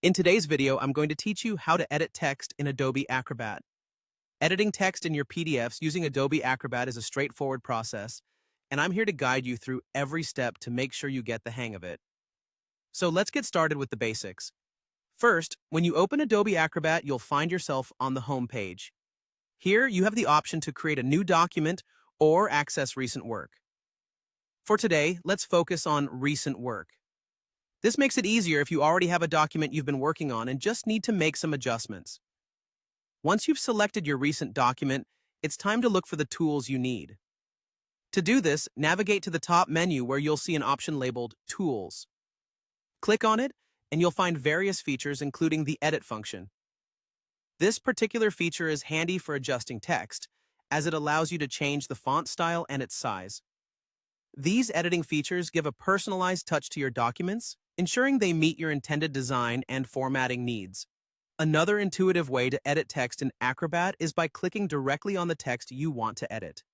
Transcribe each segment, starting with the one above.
In today's video, I'm going to teach you how to edit text in Adobe Acrobat. Editing text in your PDFs using Adobe Acrobat is a straightforward process, and I'm here to guide you through every step to make sure you get the hang of it. So let's get started with the basics. First, when you open Adobe Acrobat, you'll find yourself on the home page. Here, you have the option to create a new document or access recent work. For today, let's focus on recent work. This makes it easier if you already have a document you've been working on and just need to make some adjustments. Once you've selected your recent document, it's time to look for the tools you need. To do this, navigate to the top menu where you'll see an option labeled Tools. Click on it, and you'll find various features including the Edit function. This particular feature is handy for adjusting text, as it allows you to change the font style and its size. These editing features give a personalized touch to your documents, ensuring they meet your intended design and formatting needs. Another intuitive way to edit text in Acrobat is by clicking directly on the text you want to edit.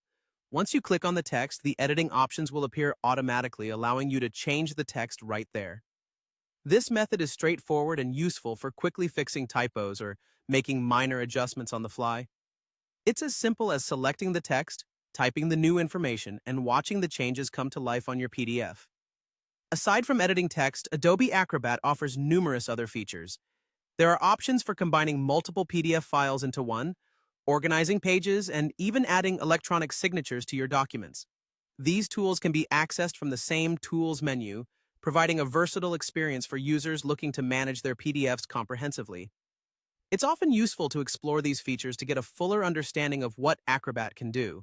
Once you click on the text, the editing options will appear automatically, allowing you to change the text right there. This method is straightforward and useful for quickly fixing typos or making minor adjustments on the fly. It's as simple as selecting the text, typing the new information, and watching the changes come to life on your PDF. Aside from editing text, Adobe Acrobat offers numerous other features. There are options for combining multiple PDF files into one, organizing pages, and even adding electronic signatures to your documents. These tools can be accessed from the same Tools menu, providing a versatile experience for users looking to manage their PDFs comprehensively. It's often useful to explore these features to get a fuller understanding of what Acrobat can do.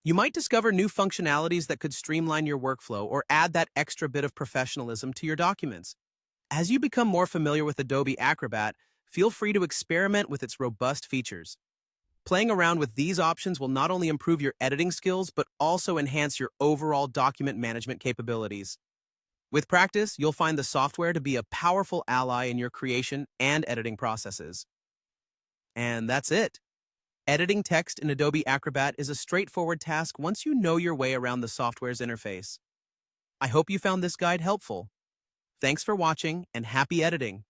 You might discover new functionalities that could streamline your workflow or add that extra bit of professionalism to your documents. As you become more familiar with Adobe Acrobat, feel free to experiment with its robust features. Playing around with these options will not only improve your editing skills, but also enhance your overall document management capabilities. With practice, you'll find the software to be a powerful ally in your creation and editing processes. And that's it. Editing text in Adobe Acrobat is a straightforward task once you know your way around the software's interface. I hope you found this guide helpful. Thanks for watching, and happy editing!